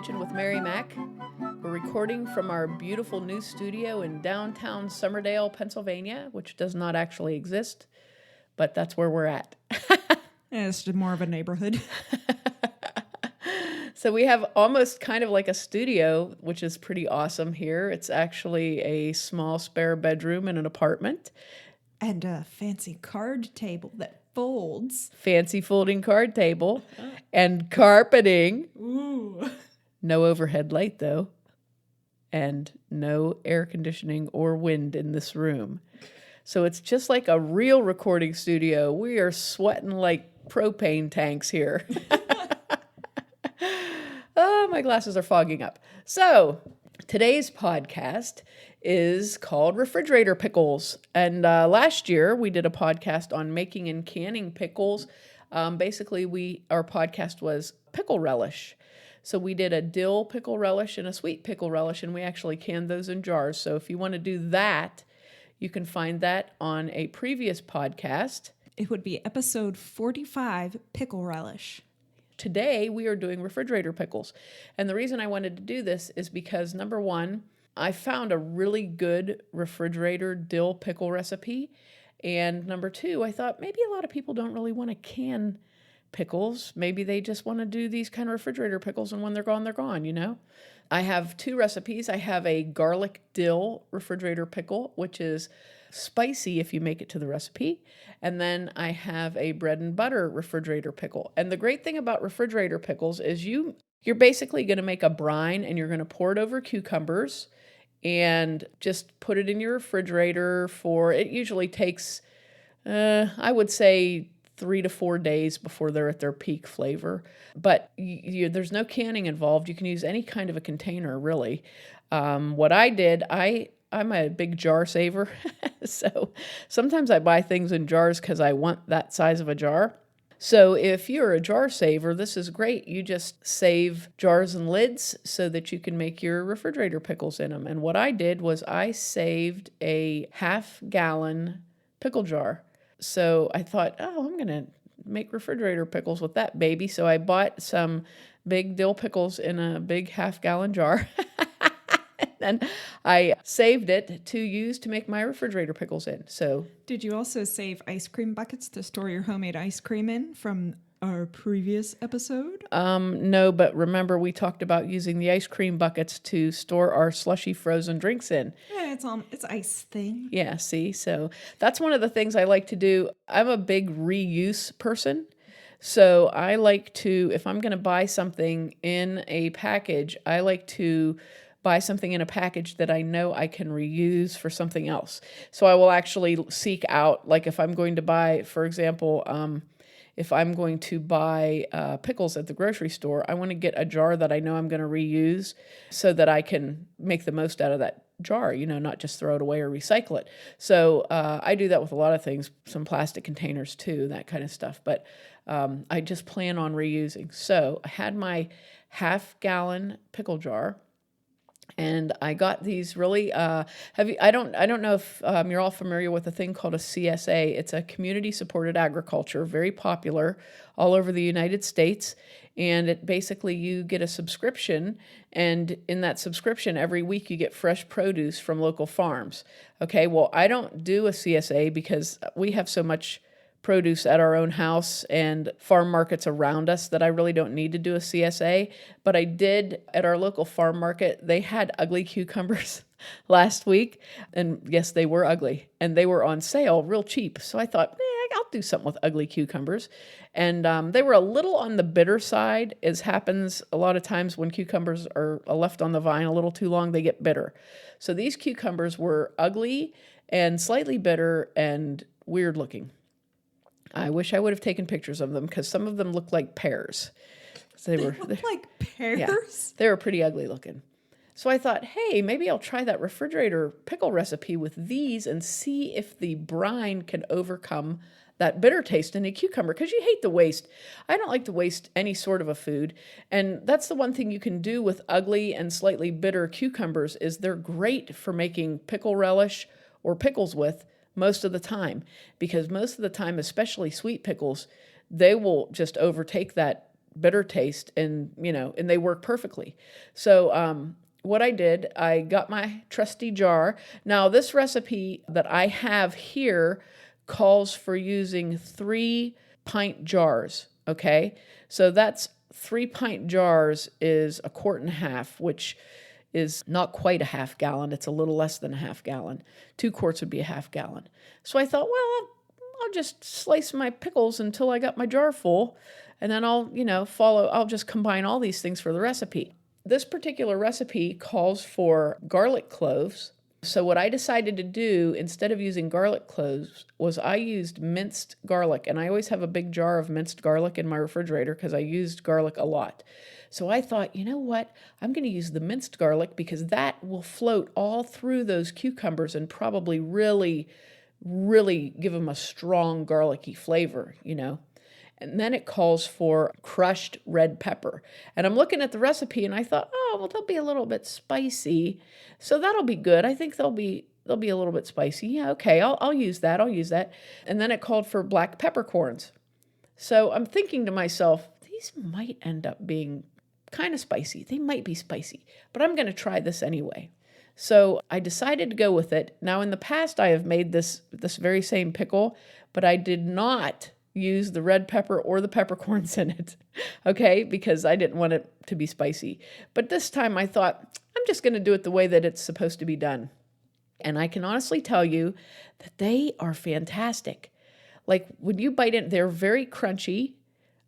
Kitchen with Mary Mac. We're recording from our beautiful new studio in downtown Somerdale, Pennsylvania, which does not actually exist, but that's where we're at. Yeah, it's more of a neighborhood. So we have almost kind of like a studio, which is pretty awesome here. It's actually a small spare bedroom in an apartment. And a fancy card table that folds. Fancy folding card table and carpeting. Ooh. No overhead light, though. And no air conditioning or wind in this room. So it's just like a real recording studio. We are sweating like propane tanks here. Oh, my glasses are fogging up. So today's podcast is called Refrigerator Pickles. And last year we did a podcast on making and canning pickles. Basically, our podcast was pickle relish. So we did a dill pickle relish and a sweet pickle relish, and we actually canned those in jars. So if you want to do that, you can find that on a previous podcast. It would be episode 45, Pickle Relish. Today, we are doing refrigerator pickles. And the reason I wanted to do this is because, number one, I found a really good refrigerator dill pickle recipe. And number two, I thought maybe a lot of people don't really want to can pickles. Maybe they just want to do these kind of refrigerator pickles, and when they're gone, you know? I have two recipes. I have a garlic dill refrigerator pickle, which is spicy if you make it to the recipe. And then I have a bread and butter refrigerator pickle. And the great thing about refrigerator pickles is you're basically going to make a brine, and you're going to pour it over cucumbers and just put it in your refrigerator it usually takes, I would say, 3 to 4 days before they're at their peak flavor. But there's no canning involved. You can use any kind of a container, really. What I did, I'm a big jar saver. So sometimes I buy things in jars because I want that size of a jar. So if you're a jar saver, this is great. You just save jars and lids so that you can make your refrigerator pickles in them. And what I did was I saved a half-gallon pickle jar. So I thought, I'm going to make refrigerator pickles with that baby. So I bought some big dill pickles in a big half-gallon jar. And I saved it to use to make my refrigerator pickles in. So, did you also save ice cream buckets to store your homemade ice cream in from our previous episode? No, but remember we talked about using the ice cream buckets to store our slushy frozen drinks in. Yeah, it's ice thing. Yeah, see? So that's one of the things I like to do. I'm a big reuse person. So I like to, if I'm going to buy something in a package, I like to buy something in a package that I know I can reuse for something else. So I will actually seek out, like if I'm going to buy, for example, if I'm going to buy pickles at the grocery store, I want to get a jar that I know I'm going to reuse so that I can make the most out of that jar, not just throw it away or recycle it. So I do that with a lot of things, some plastic containers too, that kind of stuff. But I just plan on reusing. So I had my half-gallon pickle jar. And I got these really I don't know if you're all familiar with a thing called a CSA. It's a community supported agriculture, very popular all over the United States. And it basically, you get a subscription, and in that subscription every week you get fresh produce from local farms. Okay, well, I don't do a CSA because we have so much produce at our own house and farm markets around us that I really don't need to do a CSA. But I did at our local farm market. They had ugly cucumbers last week. And yes, they were ugly. And they were on sale real cheap. So I thought, I'll do something with ugly cucumbers. And they were a little on the bitter side, as happens a lot of times when cucumbers are left on the vine a little too long, they get bitter. So these cucumbers were ugly and slightly bitter and weird looking. I wish I would have taken pictures of them because some of them looked like pears. They looked like pears? Yeah, they were pretty ugly looking. So I thought, hey, maybe I'll try that refrigerator pickle recipe with these and see if the brine can overcome that bitter taste in a cucumber, because you hate to waste. I don't like to waste any sort of a food. And that's the one thing you can do with ugly and slightly bitter cucumbers is they're great for making pickle relish or pickles with most of the time, because most of the time, especially sweet pickles, they will just overtake that bitter taste, and and they work perfectly. So what I did, I got my trusty jar. Now this recipe that I have here calls for using 3-pint jars. Okay, so that's 3-pint jars is a quart and a half, which is not quite a half gallon. It's a little less than a half gallon. 2 quarts would be a half gallon. So I thought, well, I'll just slice my pickles until I got my jar full, and then I'll just combine all these things for the recipe. This particular recipe calls for garlic cloves. So what I decided to do instead of using garlic cloves was I used minced garlic, and I always have a big jar of minced garlic in my refrigerator because I used garlic a lot. So I thought, you know what? I'm going to use the minced garlic because that will float all through those cucumbers and probably really, really give them a strong garlicky flavor. And then it calls for crushed red pepper. And I'm looking at the recipe and I thought, oh, well, they'll be a little bit spicy. So that'll be good. I think they'll be a little bit spicy. Yeah, okay, I'll use that. I'll use that. And then it called for black peppercorns. So I'm thinking to myself, these might end up being kind of spicy. They might be spicy, but I'm going to try this anyway. So I decided to go with it. Now, in the past, I have made this very same pickle, but I did not use the red pepper or the peppercorns in it, okay, because I didn't want it to be spicy. But this time I thought, I'm just going to do it the way that it's supposed to be done. And I can honestly tell you that they are fantastic. Like when you bite it, they're very crunchy.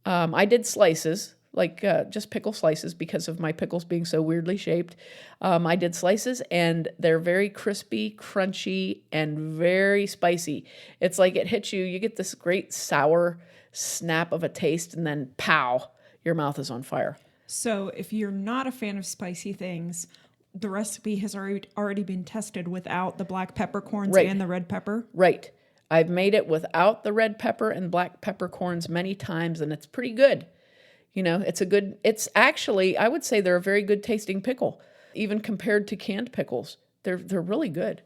I did slices, like just pickle slices because of my pickles being so weirdly shaped. I did slices and they're very crispy, crunchy, and very spicy. It's like it hits you, you get this great sour snap of a taste, and then pow, your mouth is on fire. So if you're not a fan of spicy things, the recipe has already been tested without the black peppercorns Right. and the red pepper? Right. I've made it without the red pepper and black peppercorns many times, and it's pretty good. It's actually, I would say they're a very good tasting pickle, even compared to canned pickles. They're really good.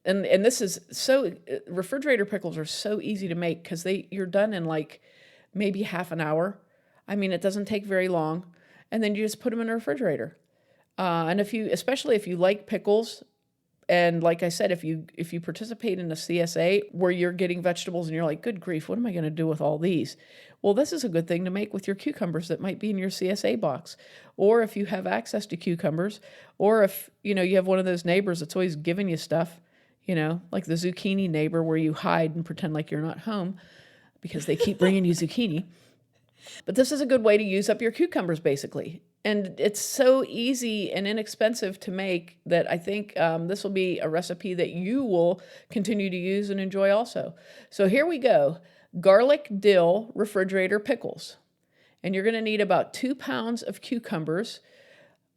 And this is refrigerator pickles are so easy to make because you're done in like maybe half an hour. I mean, it doesn't take very long. And then you just put them in the refrigerator. And especially if you like pickles, and like I said, if you participate in a CSA where you're getting vegetables and you're like, good grief, what am I going to do with all these? Well, this is a good thing to make with your cucumbers that might be in your CSA box. Or if you have access to cucumbers, or if, you have one of those neighbors that's always giving you stuff, like the zucchini neighbor where you hide and pretend like you're not home because they keep bringing you zucchini. But this is a good way to use up your cucumbers, basically. And it's so easy and inexpensive to make that I think this will be a recipe that you will continue to use and enjoy also. So here we go. Garlic dill refrigerator pickles. And you're going to need about 2 pounds of cucumbers,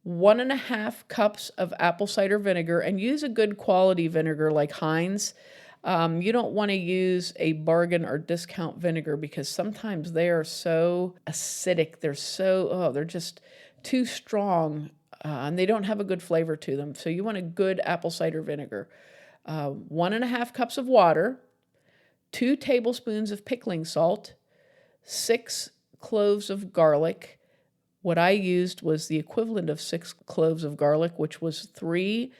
1.5 cups of apple cider vinegar, and use a good quality vinegar like Heinz. You don't want to use a bargain or discount vinegar because sometimes they are so acidic. They're just too strong, and they don't have a good flavor to them. So you want a good apple cider vinegar. 1.5 cups of water, 2 tablespoons of pickling salt, 6 cloves of garlic. What I used was the equivalent of 6 cloves of garlic, which was 3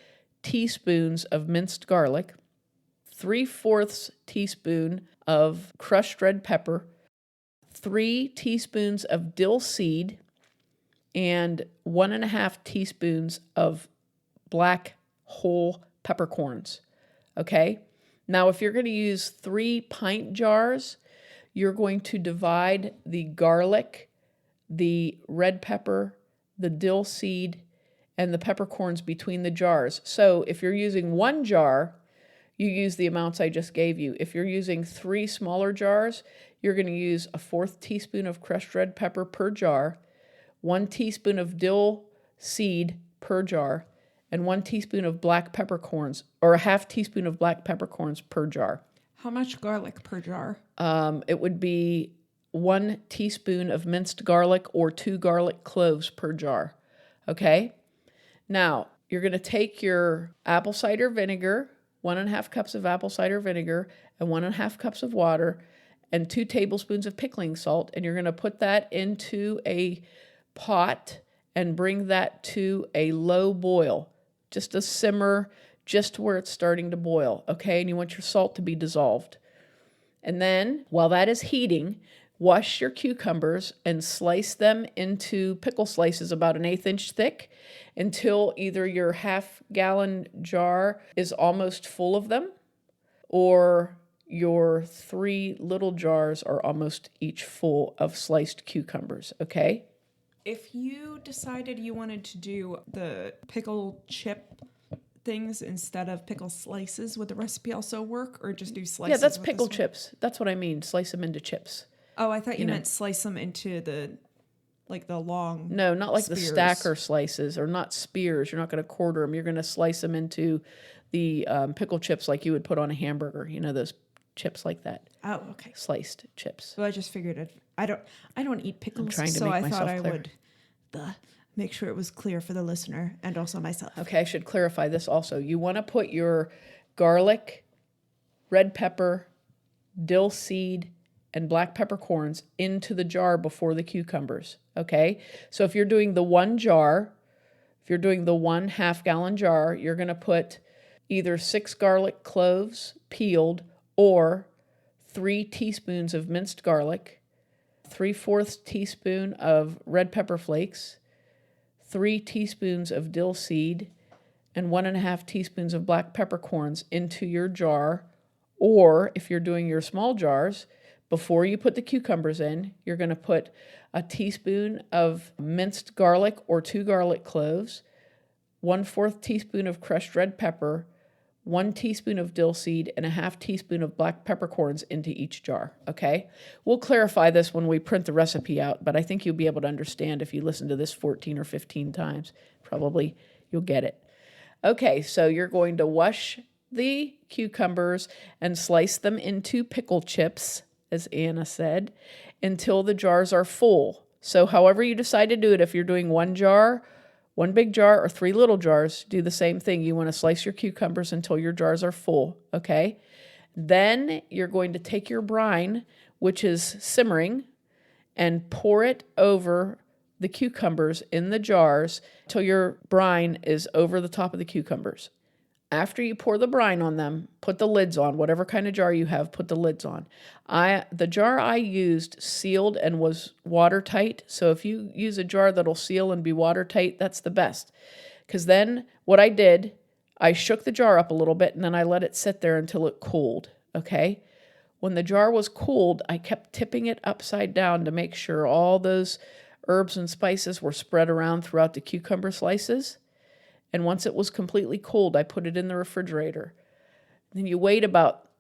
teaspoons of minced garlic, 3/4 teaspoon of crushed red pepper, 3 teaspoons of dill seed, and 1.5 teaspoons of black whole peppercorns. Okay? Now, if you're going to use 3-pint jars, you're going to divide the garlic, the red pepper, the dill seed, and the peppercorns between the jars. So if you're using 1 jar, you use the amounts I just gave you. If you're using 3 smaller jars, you're going to use 1/4 teaspoon of crushed red pepper per jar, 1 teaspoon of dill seed per jar, and 1 teaspoon of black peppercorns, or 1/2 teaspoon of black peppercorns per jar. How much garlic per jar? It would be 1 teaspoon of minced garlic or 2 garlic cloves per jar. Okay? Now, you're going to take your apple cider vinegar, 1.5 cups of apple cider vinegar, and 1.5 cups of water, and 2 tablespoons of pickling salt, and you're going to put that into a pot and bring that to a low boil, just a simmer, just where it's starting to boil, okay? And you want your salt to be dissolved. And then, while that is heating, wash your cucumbers and slice them into pickle slices about 1/8 inch thick until either your half-gallon jar is almost full of them or your 3 little jars are almost each full of sliced cucumbers, okay? If you decided you wanted to do the pickle chip things instead of pickle slices, would the recipe also work, or just do slices? Yeah, that's with pickle this one? chips. That's what I mean. Slice them into chips. Oh, I thought you meant slice them into the long. No, not like the spears. stacker slices, or not spears. You're not going to quarter them. You're going to slice them into the pickle chips like you would put on a hamburger. You know, those chips like that. Oh, okay. Sliced chips. Well, I just figured I don't eat pickles, trying to so make I myself thought I clear. would make sure it was clear for the listener and also myself. Okay, I should clarify this also. You want to put your garlic, red pepper, dill seed, and black peppercorns into the jar before the cucumbers, okay? So if you're doing the one 1/2-gallon jar, you're going to put either 6 garlic cloves peeled or 3 teaspoons of minced garlic, 3/4 teaspoon of red pepper flakes, 3 teaspoons of dill seed, and 1.5 teaspoons of black peppercorns into your jar. Or if you're doing your small jars, before you put the cucumbers in, you're going to put a teaspoon of minced garlic or 2 garlic cloves, 1/4 teaspoon of crushed red pepper, 1 teaspoon of dill seed, and 1/2 teaspoon of black peppercorns into each jar, okay? We'll clarify this when we print the recipe out, but I think you'll be able to understand if you listen to this 14 or 15 times. Probably you'll get it. Okay, so you're going to wash the cucumbers and slice them into pickle chips, as Anna said, until the jars are full. So however you decide to do it, if you're doing one jar, one big jar, or 3 little jars, do the same thing. You want to slice your cucumbers until your jars are full, okay? Then you're going to take your brine, which is simmering, and pour it over the cucumbers in the jars till your brine is over the top of the cucumbers. After you pour the brine on them, put the lids on. Whatever kind of jar you have, put the lids on. The jar I used sealed and was watertight. So if you use a jar that'll seal and be watertight, that's the best. Because then what I did, I shook the jar up a little bit and then I let it sit there until it cooled, okay? When the jar was cooled, I kept tipping it upside down to make sure all those herbs and spices were spread around throughout the cucumber slices. And once it was completely cooled, I put it in the refrigerator. Then you wait about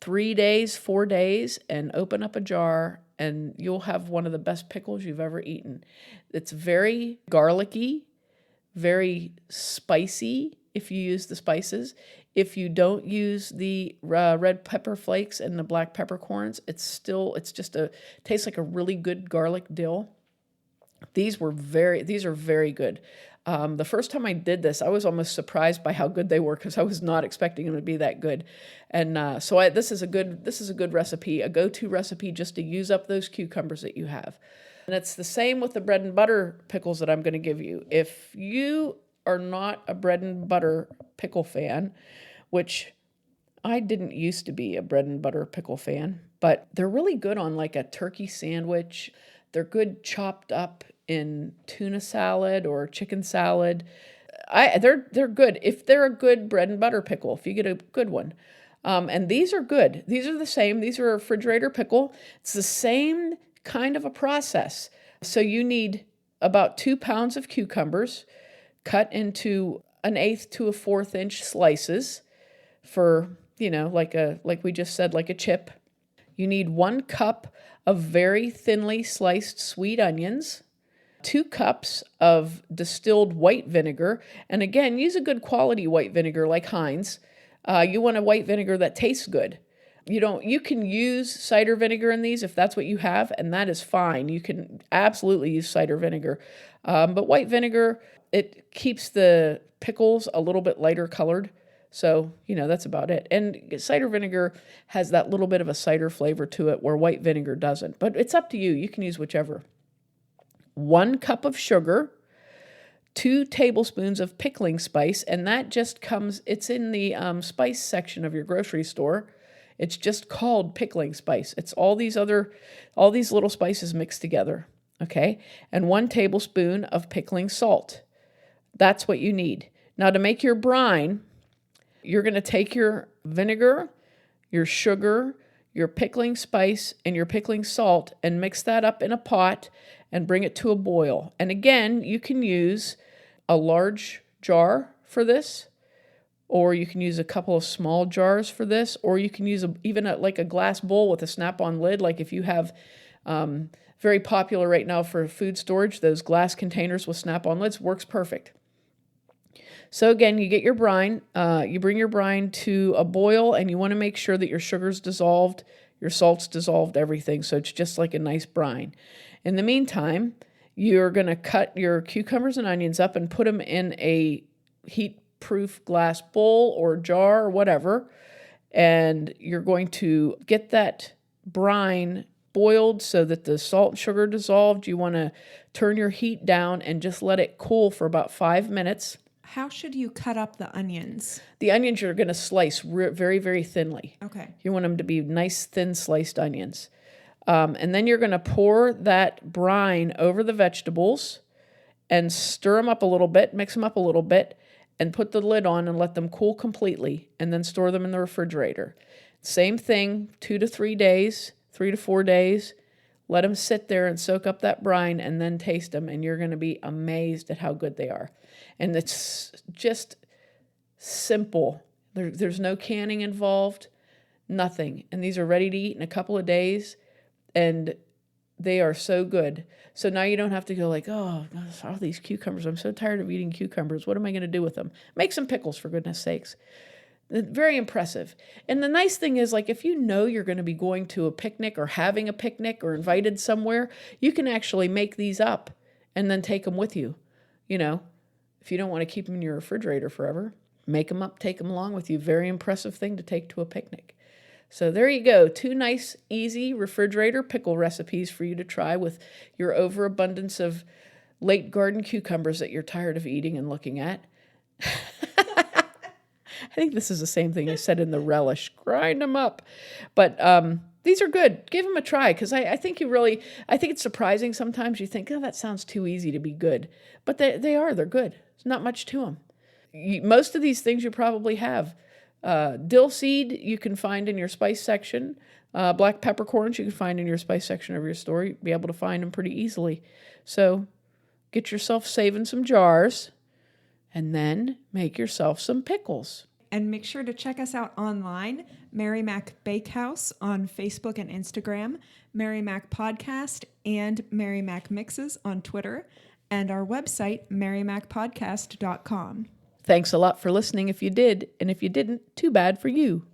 3 days, 4 days, and open up a jar, and you'll have one of the best pickles you've ever eaten. It's very garlicky, very spicy if you use the spices. If you don't use the red pepper flakes and the black peppercorns, tastes like a really good garlic dill. These are very good. The first time I did this, I was almost surprised by how good they were because I was not expecting them to be that good. And this is a good recipe, a go-to recipe just to use up those cucumbers that you have. And it's the same with the bread and butter pickles that I'm going to give you. If you are not a bread and butter pickle fan, which I didn't used to be a bread and butter pickle fan, but they're really good on like a turkey sandwich. They're good chopped up in tuna salad or chicken salad. They're good if they're a good bread and butter pickle, if you get a good one. And these are good. These are the same. These are a refrigerator pickle. It's the same kind of a process. So you need about 2 pounds of cucumbers cut into 1/8 to 1/4 inch slices for, like we just said, like a chip. You need 1 cup of very thinly sliced sweet onions, 2 cups of distilled white vinegar. And again, use a good quality white vinegar like Heinz. You want a white vinegar that tastes good. You can use cider vinegar in these if that's what you have, and that is fine. You can absolutely use cider vinegar. But white vinegar, it keeps the pickles a little bit lighter colored. So, that's about it. And cider vinegar has that little bit of a cider flavor to it where white vinegar doesn't. But it's up to you. You can use whichever. 1 cup of sugar, 2 tablespoons of pickling spice, and that just it's in the spice section of your grocery store. It's just called pickling spice. It's all these little spices mixed together, okay? And 1 tablespoon of pickling salt. That's what you need. Now, to make your brine, you're going to take your vinegar, your sugar, your pickling spice, and your pickling salt and mix that up in a pot and bring it to a boil. And again, you can use a large jar for this, or you can use a couple of small jars for this, or you can use even a glass bowl with a snap-on lid. Like if you have, very popular right now for food storage, those glass containers with snap-on lids, works perfect. So again, you get your brine, you bring your brine to a boil, and you want to make sure that your sugar's dissolved, your salt's dissolved, everything, so it's just like a nice brine. In the meantime, you're going to cut your cucumbers and onions up and put them in a heat-proof glass bowl or jar or whatever, and you're going to get that brine boiled so that the salt and sugar dissolved. You want to turn your heat down and just let it cool for about 5 minutes. How should you cut up the onions? The onions you're going to slice very, very thinly. Okay. You want them to be nice, thin sliced onions. And then you're going to pour that brine over the vegetables and stir them up a little bit, mix them up a little bit, and put the lid on and let them cool completely, and then store them in the refrigerator. Same thing, 2 to 3 days, 3 to 4 days. Let them sit there and soak up that brine and then taste them, and you're going to be amazed at how good they are. And it's just simple. There's no canning involved, nothing. And these are ready to eat in a couple of days, and they are so good. So now you don't have to go like, oh, all these cucumbers. I'm so tired of eating cucumbers. What am I going to do with them? Make some pickles, for goodness sakes. Very impressive. And the nice thing is, like, if you know you're going to be going to a picnic or having a picnic or invited somewhere, you can actually make these up and then take them with you. If you don't want to keep them in your refrigerator forever, make them up, take them along with you. Very impressive thing to take to a picnic. So there you go. 2 nice, easy refrigerator pickle recipes for you to try with your overabundance of late garden cucumbers that you're tired of eating and looking at. I think this is the same thing I said in the relish. Grind them up. But these are good. Give them a try, because I think it's surprising sometimes. You think, oh, that sounds too easy to be good. But they are. They're good. There's not much to them. Most of these things you probably have. Dill seed you can find in your spice section. Black peppercorns you can find in your spice section of your store. You'll be able to find them pretty easily. So get yourself saving some jars, and then make yourself some pickles. And make sure to check us out online, Mary Mac Bakehouse on Facebook and Instagram, Mary Mac Podcast, and Mary Mac Mixes on Twitter, and our website, marymacpodcast.com. Thanks a lot for listening if you did, and if you didn't, too bad for you.